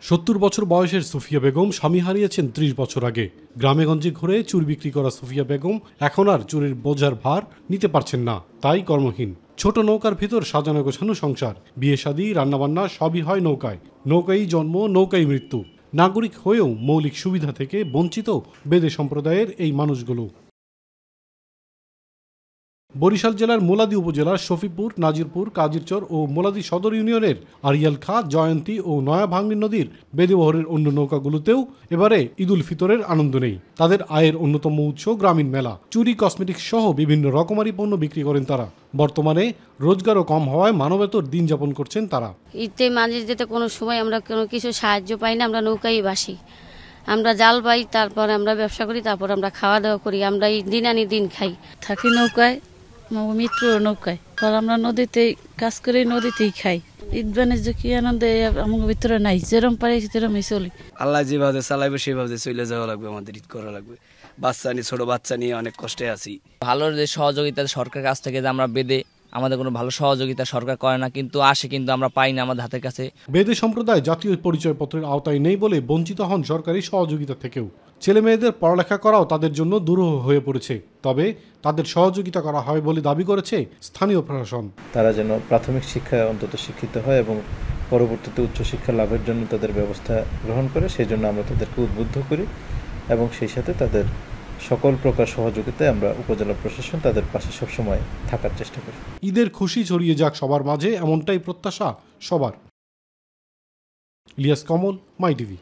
70 বছর বয়সের সুফিয়া বেগম স্বামী হারিয়েছেন 30 বছর আগে। গ্রামেগঞ্জে ঘুরে চুর বিক্রি করা সুফিয়া বেগম এখন আর চুরির বোঝার ভার নিতে পারছেন না, তাই কর্মহীন। ছোট নৌকার ভিতর সাজানো গোছানো সংসার, বিয়ে শাদী, রান্নাবান্না সবই হয় নৌকায়। নৌকাই জন্ম, নৌকাই মৃত্যু। নাগরিক হয়েও মৌলিক সুবিধা থেকে বঞ্চিত বেদে সম্প্রদায়ের এই মানুষগুলো। বরিশাল জেলার মোলাদি উপজেলার শফিপুর, নাজিরপুর, কাজিরচর ও মোলাদি সদর ইউনিয়নের আরিয়াল খাঁ, জয়ন্তী ও নয়াভাঙ্গি নদীর বেদেবহরের অন্য নৌকাগুলোতেও এবারে ঈদুল ফিতরের আনন্দ নেই। তাদের আয়ের অন্যতম উৎস গ্রামীণ মেলা। চুরি, কসমেটিক্স সহ বিভিন্ন রকমারি পণ্য বিক্রি করেন তারা। বর্তমানে রোজগারও কম হওয়ায় মানবেতর দিন যাপন করছেন তারা। ঈদে মাঝে যেতে কোনো সময় আমরা কোনো কিছু সাহায্য পাই না, আমরা নৌকায় বাসি, আমরা জাল পাই, তারপর আমরা ব্যবসা করি, তারপর আমরা খাওয়া দাওয়া করি, আমরা এই দিন আনি দিন খাই। থাকি নৌকায়, মিত্র নৌকায়, আমরা নদীতে কাজ করে নদীতেই খাই। ঈদ বাণিজ্য কি আনন্দে আমার ভিতরে নাই, যেরম পারি সেরমই চলি। আল্লাহ যেভাবে চালাইবে সেভাবে চলে যাওয়া লাগবে, আমাদের ঈদ করা লাগবে। বাচ্চা নিয়ে, ছোট বাচ্চা নিয়ে অনেক কষ্টে আছি। ভালো যে সহযোগিতা সরকারের কাছ থেকে যে আমরা বেদে, আমাদের কোনো ভালো সহযোগিতা সরকার করে না, কিন্তু আসে, কিন্তু আমরা পাই না আমাদের হাতের কাছে। বেদে সম্প্রদায় জাতীয় পরিচয়পত্রের আওতায় নেই বলে বঞ্চিত হন সরকারি সহযোগিতা থেকেও। ছেলে মেয়েদের পড়ালেখা করাও তাদের জন্য দুরূহ হয়ে পড়েছে। তবে তাদের সহযোগিতা করা হয় বলে দাবি করেছে স্থানীয় প্রশাসন। তারা যেন প্রাথমিক শিক্ষায় অন্তত শিক্ষিত হয় এবং পরবর্তীতে উচ্চশিক্ষা লাভের জন্য তাদের ব্যবস্থা গ্রহণ করে, সেই জন্য আমরা তাদেরকে উদ্বুদ্ধ করি এবং সেই সাথে তাদের সকল প্রকার সহযোগিতায় আমরা উপজেলা প্রশাসন তাদের পাশে সবসময় থাকার চেষ্টা করি। ঈদের খুশি ছড়িয়ে যাক সবার মাঝে, এমনটাই প্রত্যাশা সবার। ইলিয়াস কমল, মাই টিভি।